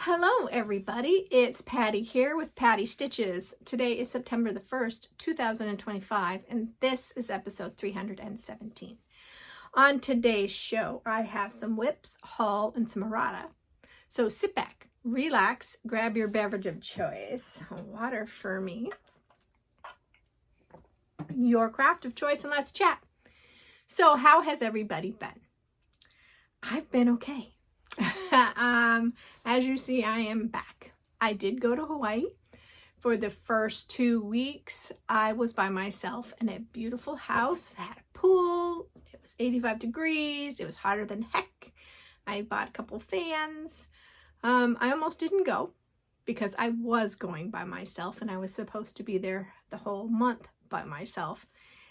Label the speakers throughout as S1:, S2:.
S1: Hello everybody, it's Patty here with Patty Stitches. Today is September the 1st, 2025, and this is episode 317. On today's show, I have some whips, haul, and some errata. So sit back, relax, grab your beverage of choice, water for me, your craft of choice, and let's chat. So how has everybody been? I've been okay. As you see, I am back. I did go to Hawaii. For the first 2 weeks, I was by myself in a beautiful house that had a pool. It was 85 degrees. It was hotter than heck. I bought a couple fans. I almost didn't go because I was going by myself and I was supposed to be there the whole month by myself.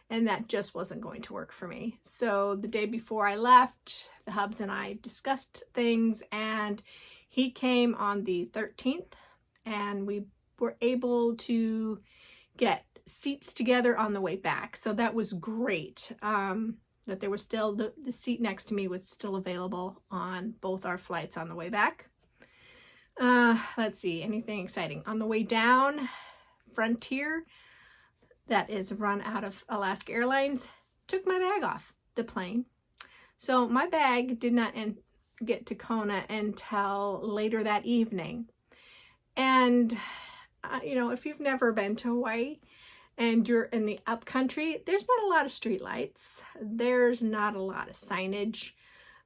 S1: And that just wasn't going to work for me. So the day before I left, the hubs and I discussed things, and he came on the 13th, and we were able to get seats together on the way back. So that was great. That there was still, the seat next to me was still available on both our flights on the way back. Let's see, anything exciting. On the way down, Frontier, that is run out of Alaska Airlines, took my bag off the plane. So my bag did not get to Kona until later that evening. And, if you've never been to Hawaii and you're in the upcountry, there's not a lot of street lights. There's not a lot of signage.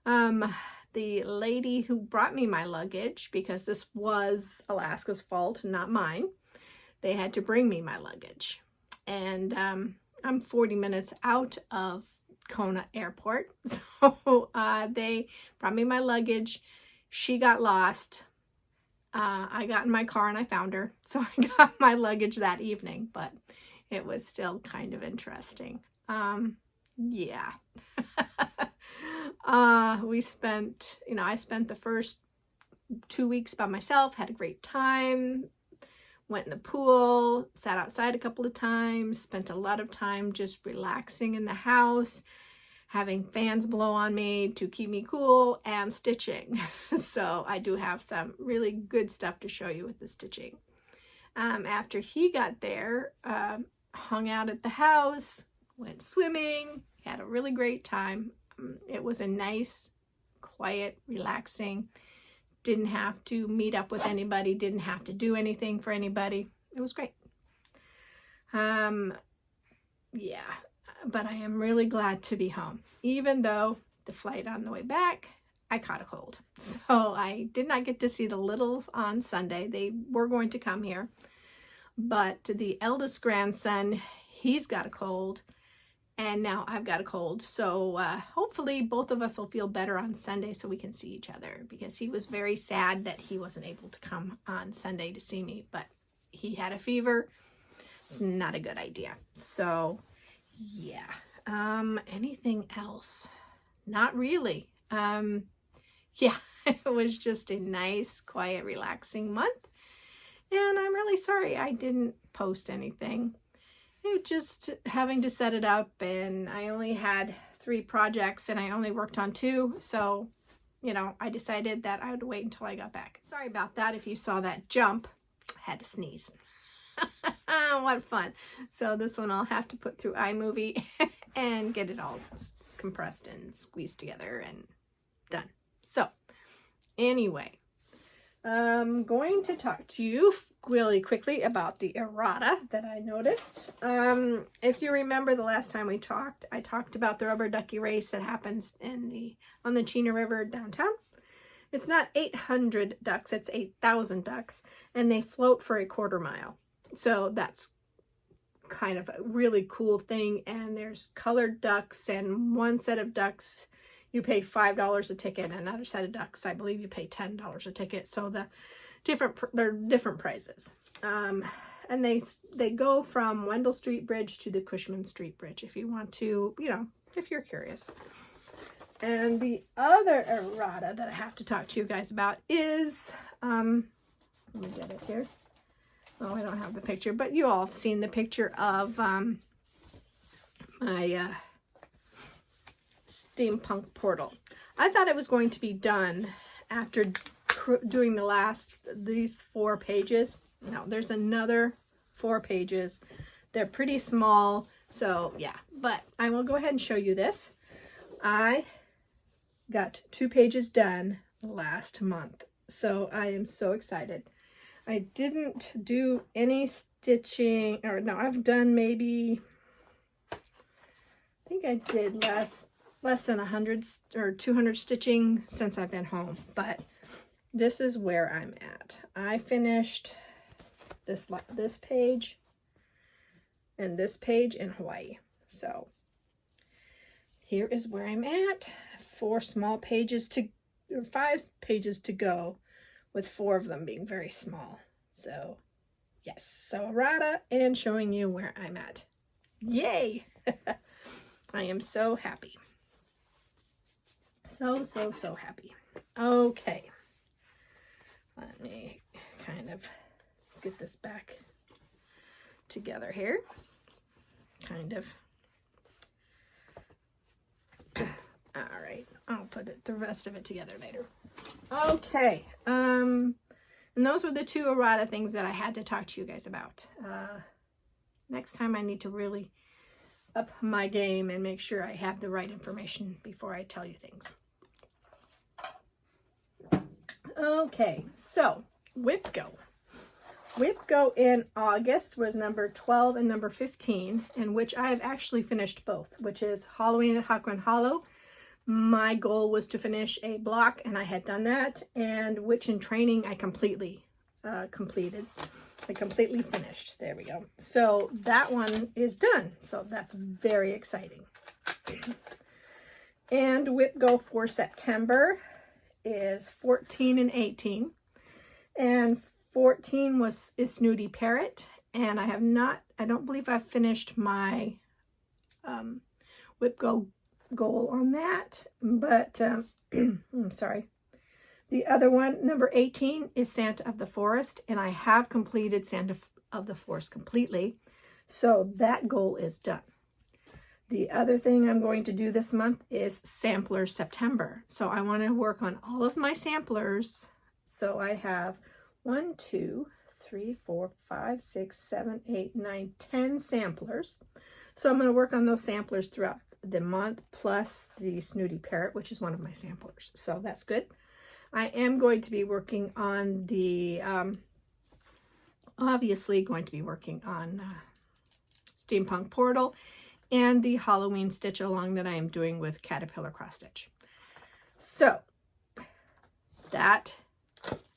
S1: The lady who brought me my luggage, because this was Alaska's fault, not mine, they had to bring me my luggage. And I'm 40 minutes out of Kona Airport. So they brought me my luggage. She got lost. I got in my car and I found her. So I got my luggage that evening, but it was still kind of interesting. Yeah. I spent the first 2 weeks by myself, had a great time. Went in the pool, sat outside a couple of times, spent a lot of time just relaxing in the house, having fans blow on me to keep me cool, and stitching. So I do have some really good stuff to show you with the stitching. After he got there, hung out at the house, went swimming, had a really great time. It was a nice, quiet, relaxing. Didn't have to meet up with anybody, didn't have to do anything for anybody. It was great. Yeah, but I am really glad to be home. Even though the flight on the way back, I caught a cold. So I did not get to see the littles on Sunday. They were going to come here. But the eldest grandson, he's got a cold. And now I've got a cold. So hopefully both of us will feel better on Sunday so we can see each other, because he was very sad that he wasn't able to come on Sunday to see me, but he had a fever. It's not a good idea. So yeah. Anything else? Not really. Yeah, it was just a nice, quiet, relaxing month. And I'm really sorry I didn't post anything. Just having to set it up, and I only had 3 projects and I only worked on 2. So, I decided that I would wait until I got back. Sorry about that. If you saw that jump, I had to sneeze. What fun. So this one I'll have to put through iMovie and get it all compressed and squeezed together and done. So anyway, I'm going to talk to you really quickly about the errata that I noticed. If you remember the last time we talked, I talked about the rubber ducky race that happens on the Chena River downtown. It's not 800 ducks, it's 8,000 ducks, and they float for a quarter mile. So that's kind of a really cool thing. And there's colored ducks, and one set of ducks you pay $5 a ticket, and another set of ducks, I believe you pay $10 a ticket. So they're different prices. And they go from Wendell Street Bridge to the Cushman Street Bridge if you want to, if you're curious. And the other errata that I have to talk to you guys about is, let me get it here. Oh, I don't have the picture, but you all have seen the picture of my steampunk portal. I thought it was going to be done after doing these 4 pages. No, there's another 4 pages. They're pretty small, so yeah, but I will go ahead and show you this. I got 2 pages done last month, so I am so excited. I didn't do any stitching, or no, I've done maybe, I think I did less than 100 or 200 stitching since I've been home, but this is where I'm at. I finished this page and this page in Hawaii. So here is where I'm at. 4 small pages or 5 pages to go, with 4 of them being very small. So yes, so errata and showing you where I'm at. Yay! I am so happy. So happy. Okay. Let me kind of get this back together here. Kind of. All right. I'll put the rest of it together later. Okay. And those were the 2 errata things that I had to talk to you guys about. Next time I need to really up my game and make sure I have the right information before I tell you things. Okay, so WIP Go. WIP Go in August was number 12 and number 15, in which I have actually finished both, which is Halloween at Hakwan Hollow. My goal was to finish a block, and I had done that, and Witch in Training I completely completed. I completely finished. There we go. So that one is done. So that's very exciting. And WIP Go for September is 14 and 18. And 14 is Snooty Parrot. And I don't believe I've finished my WIP Go goal on that. But, I'm sorry. The other one, number 18, is Santa of the Forest, and I have completed Santa of the Forest completely, so that goal is done. The other thing I'm going to do this month is Sampler September. So I want to work on all of my samplers. So I have 1, 2, 3, 4, 5, 6, 7, 8, 9, 10 samplers. So I'm going to work on those samplers throughout the month, plus the Snooty Parrot, which is one of my samplers. So that's good. I am going to be working on the, obviously going to be working on Steampunk Portal and the Halloween stitch along that I am doing with Caterpillar Cross Stitch. So that,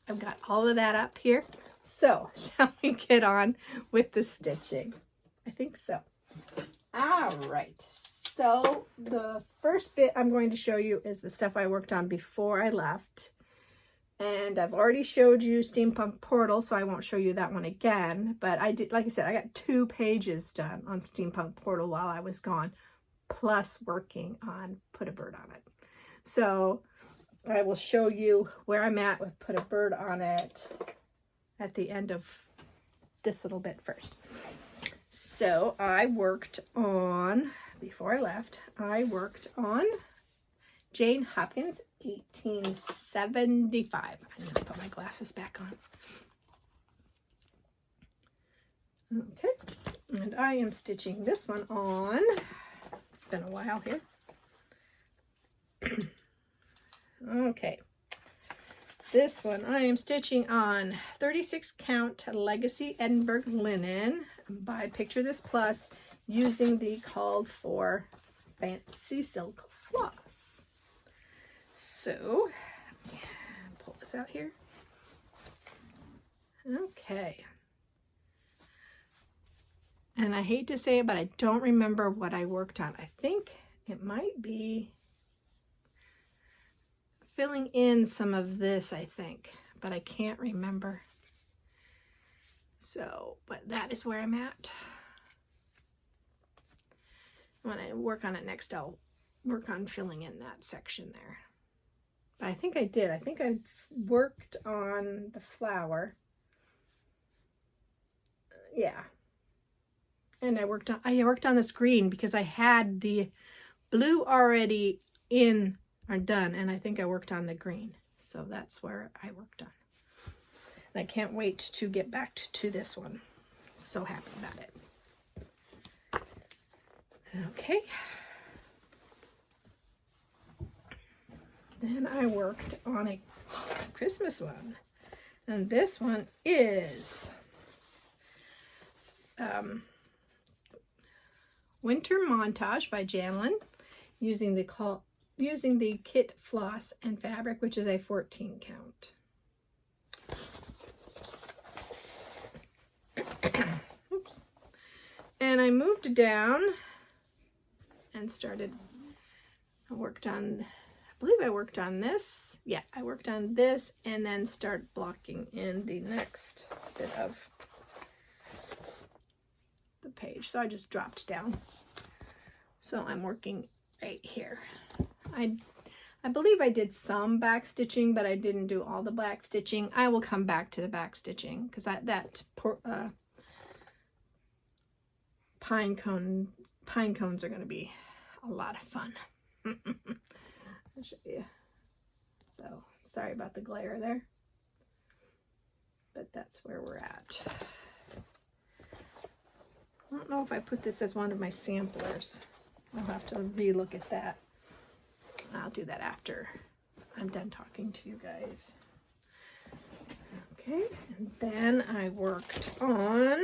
S1: I've got all of that up here. So shall we get on with the stitching? I think so. All right. So the first bit I'm going to show you is the stuff I worked on before I left. And I've already showed you Steampunk Portal, so I won't show you that one again. But I did, like I said, I got 2 pages done on Steampunk Portal while I was gone, plus working on Put a Bird on It. So I will show you where I'm at with Put a Bird on It at the end of this little bit first. So I worked on, before I left, I worked on Jane Hopkins, 1875. I'm going to put my glasses back on. Okay, and I am stitching this one on, it's been a while here. Okay, this one I am stitching on 36 count Legacy Edinburgh linen by Picture This Plus, using the called for fancy silk floss. So, pull this out here. Okay. And I hate to say it, but I don't remember what I worked on. I think it might be filling in some of this, I think, but I can't remember. So, but that is where I'm at. When I work on it next, I'll work on filling in that section there. But I think I did. I think I worked on the flower. Yeah. And I worked on this green because I had the blue already in or done, and I think I worked on the green. So that's where I worked on. And I can't wait to get back to this one. So happy about it. Okay. Then I worked on a Christmas one. And this one is Winter Montage by Janlin, using the kit floss and fabric, which is a 14 count. Oops. And I moved down and I worked on, I believe I worked on this. Yeah, I worked on this and then start blocking in the next bit of the page. So I just dropped down. So I'm working right here. I believe I did some back stitching, but I didn't do all the back stitching. I will come back to the back stitching because pine cones are going to be a lot of fun. I'll show you. So sorry about the glare there, but that's where we're at. I don't know if I put this as one of my samplers. I'll have to relook at that. I'll do that after I'm done talking to you guys. Okay, and then I worked on,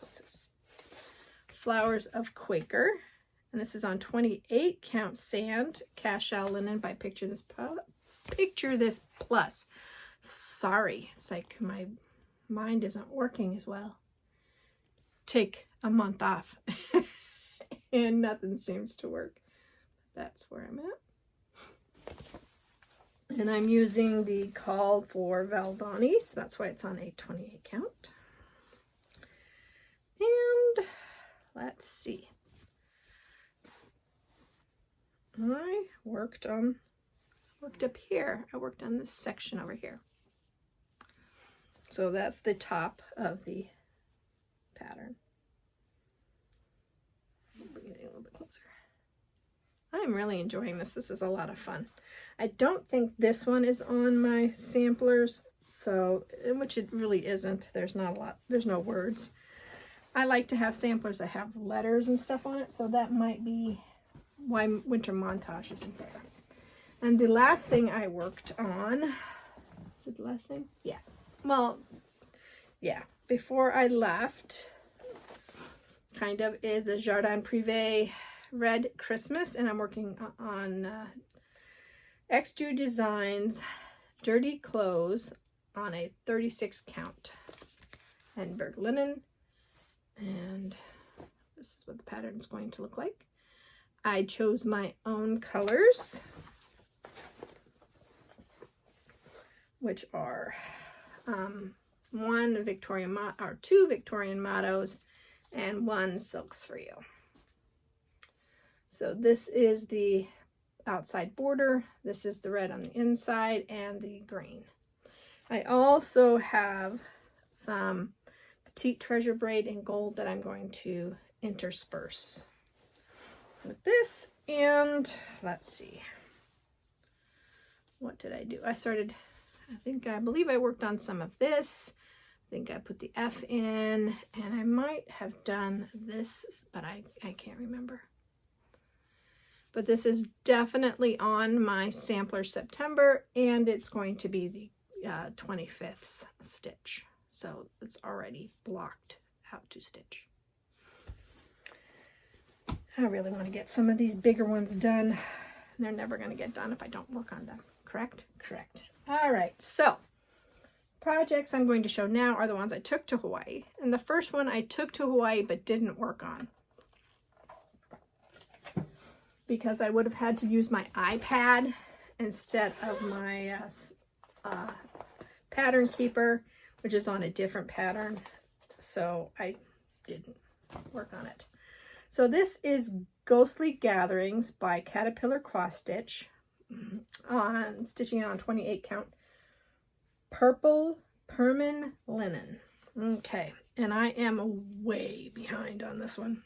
S1: what's this? Flowers of Quaker. And this is on 28 count sand, cashel linen by Picture This Plus. Sorry, it's like my mind isn't working as well. Take a month off and nothing seems to work. That's where I'm at. And I'm using the Call for Valdani, so that's why it's on a 28 count. And let's see. I worked up here. I worked on this section over here. So that's the top of the pattern. Bring it in a little bit closer. I'm really enjoying this. This is a lot of fun. I don't think this one is on my samplers, so, which it really isn't. There's not a lot, there's no words. I like to have samplers that have letters and stuff on it, so that might be why Winter Montage isn't there. And the last thing I worked on, is it the last thing? Yeah. Well, yeah. Before I left, kind of, is the Jardin Privé Red Christmas, and I'm working on Extrude Designs Dirty Clothes on a 36 count Edinburgh linen, and this is what the pattern is going to look like. I chose my own colors, which are two Victorian mottos and one Silks for You. So this is the outside border, this is the red on the inside, and the green. I also have some petite treasure braid in gold that I'm going to intersperse with this. And let's see, what did I do? I believe I worked on some of this. I think I put the F in, and I might have done this, but I can't remember. But this is definitely on my sampler September, and it's going to be the 25th stitch. So it's already blocked out to stitch. I really want to get some of these bigger ones done. They're never going to get done if I don't work on them. Correct? Correct. All right, so projects I'm going to show now are the ones I took to Hawaii. And the first one I took to Hawaii but didn't work on, because I would have had to use my iPad instead of my pattern keeper, which is on a different pattern. So I didn't work on it. So this is Ghostly Gatherings by Caterpillar Cross Stitch, on stitching it on 28 count purple Permin linen. Okay, and I am way behind on this one,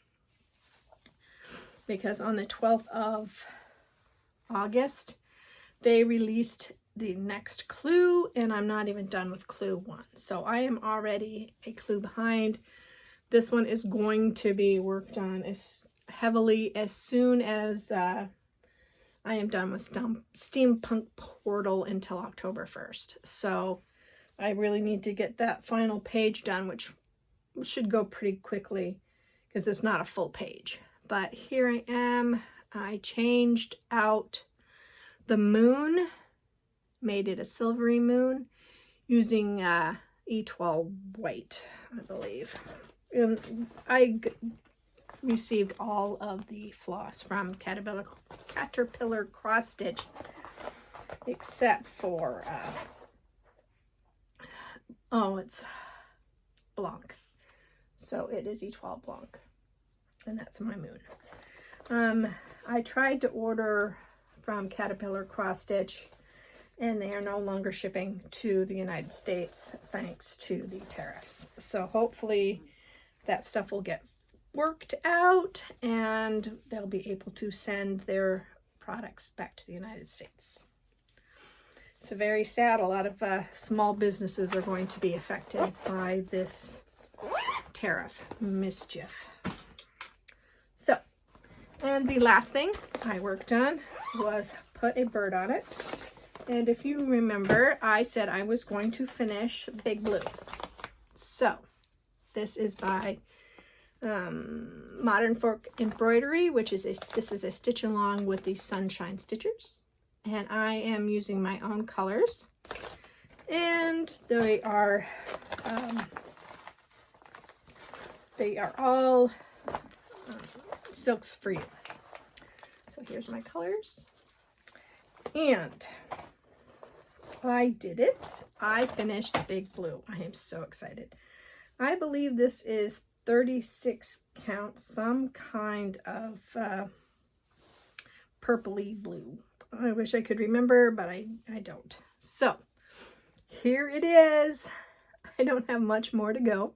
S1: because on the 12th of August they released the next clue, and I'm not even done with clue 1. So I am already a clue behind. This one is going to be worked on as heavily as soon as I am done with Steampunk Portal until October 1st. So I really need to get that final page done, which should go pretty quickly because it's not a full page. But here I am. I changed out the moon, made it a silvery moon using E12 white, I believe. And I received all of the floss from Caterpillar Cross Stitch except for it's Blanc. So it is E12 Blanc, and that's my moon. I tried to order from Caterpillar Cross Stitch, and they are no longer shipping to the United States thanks to the tariffs. So hopefully that stuff will get worked out and they'll be able to send their products back to the United States. It's very sad. A lot of small businesses are going to be affected by this tariff mischief. So, and the last thing I worked on was put a bird on it. And if you remember, I said I was going to finish Big Blue. So, this is by Modern Fork Embroidery, this is a stitch along with the Sunshine Stitchers. And I am using my own colors. And they are all Silks For You. So here's my colors. And I did it. I finished Big Blue. I am so excited. I believe this is 36 count, some kind of purpley blue. I wish I could remember, but I don't. So here it is. I don't have much more to go.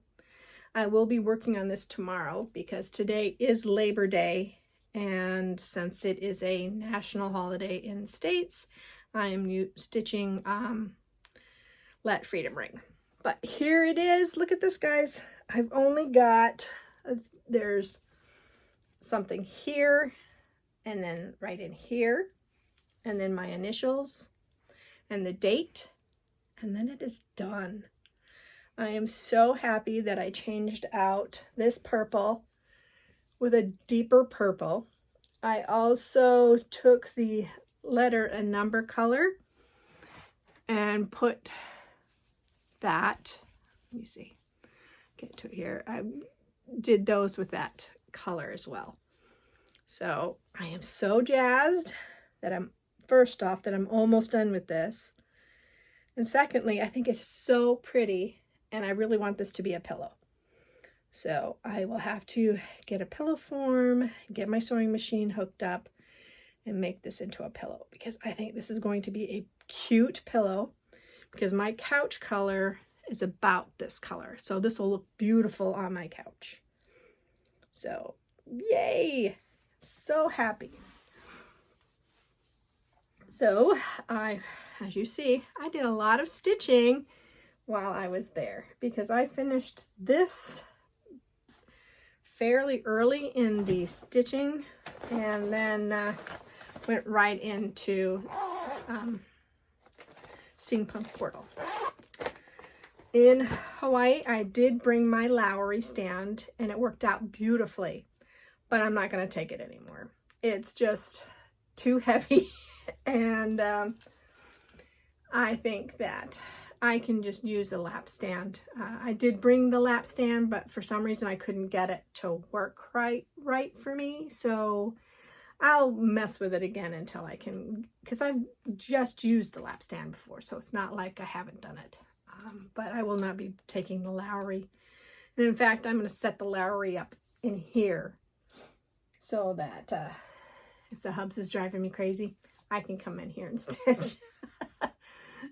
S1: I will be working on this tomorrow because today is Labor Day, and since it is a national holiday in the States, I am stitching Let Freedom Ring. But here it is. Look at this, guys. I've only got, there's something here, and then right in here, and then my initials, and the date, and then it is done. I am so happy that I changed out this purple with a deeper purple. I also took the letter and number color and put that, let me see, get to it here. I did those with that color as well. So I am so jazzed that first off, that I'm almost done with this. And secondly, I think it's so pretty, and I really want this to be a pillow. So I will have to get a pillow form, get my sewing machine hooked up, and make this into a pillow, because I think this is going to be a cute pillow, because my couch color is about this color. So this will look beautiful on my couch. So yay! So happy. So as you see, I did a lot of stitching while I was there, because I finished this fairly early in the stitching, and then went right into Steampunk Portal. In Hawaii, I did bring my Lowry stand, and it worked out beautifully, but I'm not going to take it anymore. It's just too heavy, and I think that I can just use a lap stand. I did bring the lap stand, but for some reason I couldn't get it to work right for me. So I'll mess with it again until I can, because I've just used the lap stand before, so it's not like I haven't done it. But I will not be taking the Lowry. And in fact, I'm going to set the Lowry up in here so that if the hubs is driving me crazy, I can come in here and stitch.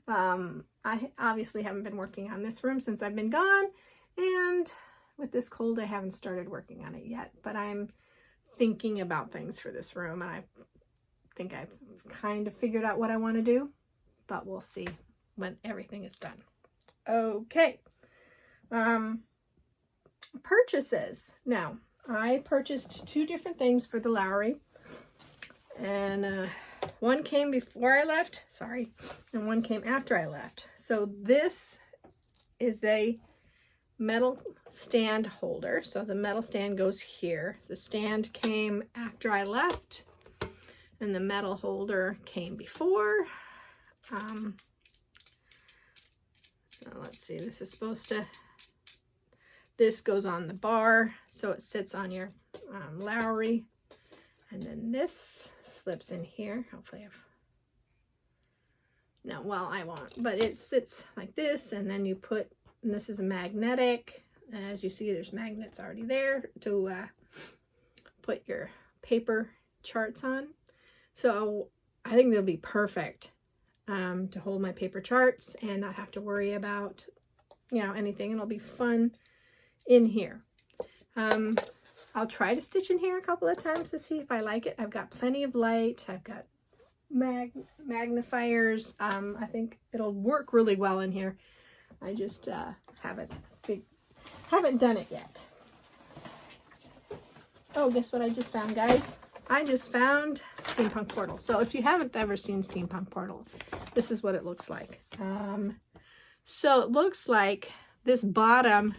S1: I obviously haven't been working on this room since I've been gone, and with this cold I haven't started working on it yet, but I'm thinking about things for this room, and I think I've kind of figured out what I want to do. but we'll see when everything is done. Okay. Purchases. Now, I purchased 2 different things for the Lowry, and one came before I left, sorry, and one came after I left. So this is a metal stand holder. So the metal stand goes here. The stand came after I left, and the metal holder came before. So let's see, this is supposed to, this goes on the bar, so it sits on your Lowry. And then this slips in here. Hopefully no, well, I won't, but it sits like this, and then you put, and this is a magnetic. And as you see, there's magnets already there to put your paper charts on. So I think they'll be perfect to hold my paper charts and not have to worry about, you know, anything. It'll be fun in here. I'll try to stitch in here a couple of times to see if I like it. I've got plenty of light. I've got magnifiers. I think it'll work really well in here. I just haven't done it yet. Oh, guess what I just found, guys? I just found Steampunk Portal. So if you haven't ever seen Steampunk Portal, this is what it looks like. So it looks like this bottom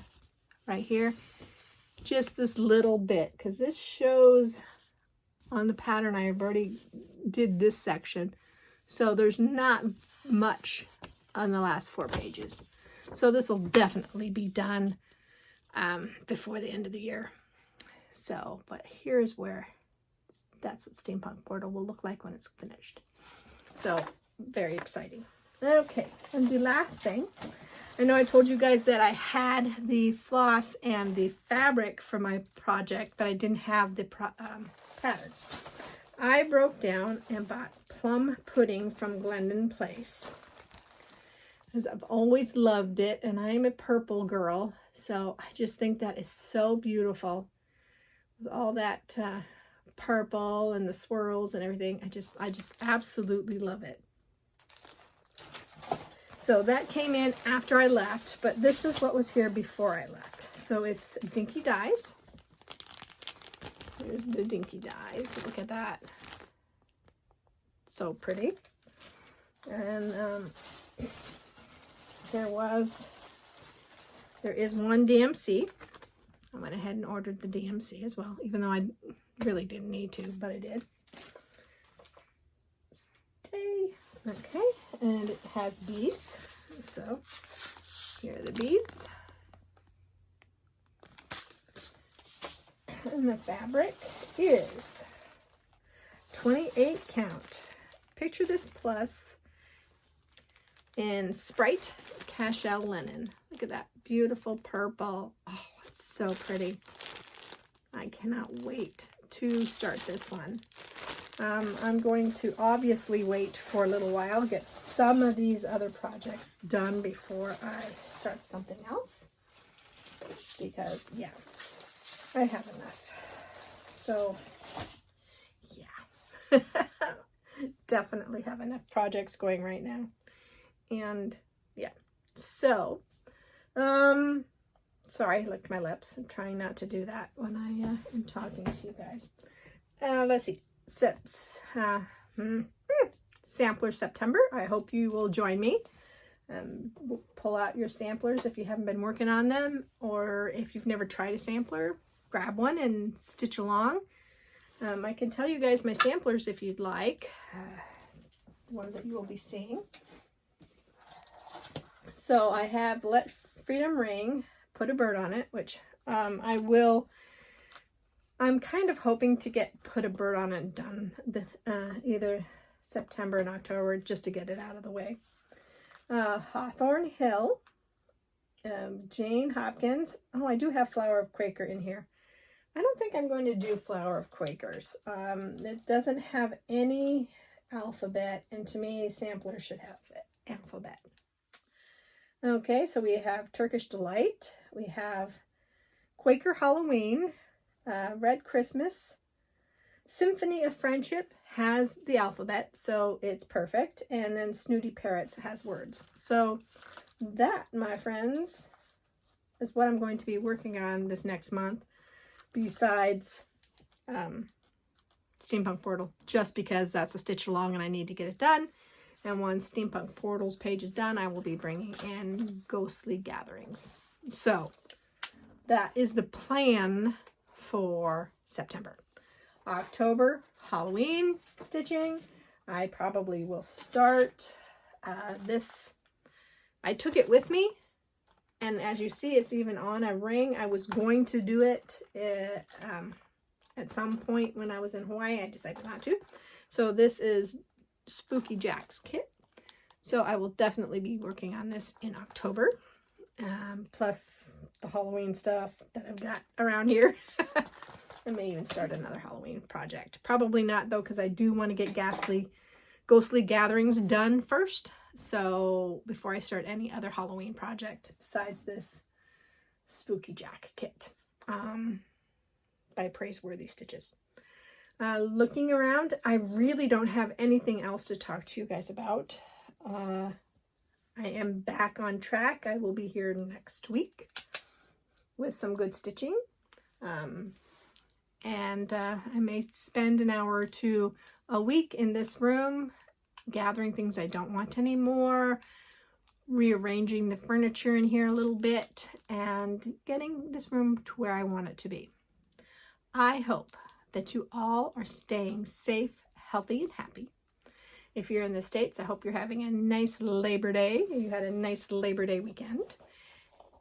S1: right here, just this little bit, because this shows on the pattern I've already did this section. So there's not much on the last 4 pages. So this will definitely be done before the end of the year. So, but here's where, that's what Steampunk Portal will look like when it's finished. So, very exciting. Okay, and the last thing, I know I told you guys that I had the floss and the fabric for my project, but I didn't have the pattern. I broke down and bought plum pudding from Glendon Place, because I've always loved it, and I'm a purple girl, so I just think that is so beautiful with all that purple and the swirls and everything. I just absolutely love it. So that came in after I left, but this is what was here before I left. So it's Dinky Dies. Here's the Dinky Dies. Look at that. So pretty. And there is one DMC. I went ahead and ordered the DMC as well, even though I really didn't need to, but I did. Stay. Okay, and it has beads. So here are the beads. And the fabric is 28 count. Picture this plus in Sprite Cashel linen. Look at that beautiful purple. Oh, it's so pretty. I cannot wait to start this one. I'm going to obviously wait for a little while, get some of these other projects done before I start something else, because yeah, I have enough. So yeah, definitely have enough projects going right now. And yeah, so sorry, I licked my lips. I'm trying not to do that when I am talking to you guys. Let's see. Sampler September. I hope you will join me. Pull out your samplers if you haven't been working on them, or if you've never tried a sampler, grab one and stitch along. I can tell you guys my samplers if you'd like, the ones that you will be seeing. So I have Let Freedom Ring, Put a Bird on It, which I'm kind of hoping to get Put a Bird on It done either September and October, just to get it out of the way. Hawthorne Hill, Jane Hopkins. Oh, I do have Flower of Quaker in here. I don't think I'm going to do Flower of Quakers. It doesn't have any alphabet, and to me, samplers should have alphabet. Okay, so we have Turkish Delight. We have Quaker Halloween, Red Christmas, Symphony of Friendship has the alphabet, so it's perfect. And then Snooty Parrots has words. So that, my friends, is what I'm going to be working on this next month, besides Steampunk Portal, just because that's a stitch along and I need to get it done. And once Steampunk Portal's page is done, I will be bringing in Ghostly Gatherings. So that is the plan for September. October, Halloween stitching. I probably will start this. I took it with me, and as you see, it's even on a ring. I was going to do it at some point when I was in Hawaii. I decided not to. So this is Spooky Jack's kit. So I will definitely be working on this in October. Plus the Halloween stuff that I've got around here. I may even start another Halloween project. Probably not though, because I do want to get Ghostly Gatherings done first. So before I start any other Halloween project besides this Spooky Jack kit by Praiseworthy Stitches. Looking around, I really don't have anything else to talk to you guys about. I am back on track. I will be here next week with some good stitching. And I may spend an hour or two a week in this room gathering things I don't want anymore, rearranging the furniture in here a little bit, and getting this room to where I want it to be. I hope that you all are staying safe, healthy, and happy. If you're in the States, I hope you're having a nice Labor Day. You had a nice Labor Day weekend.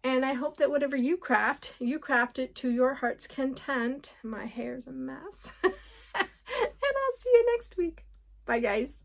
S1: And I hope that whatever you craft it to your heart's content. My hair's a mess. And I'll see you next week. Bye, guys.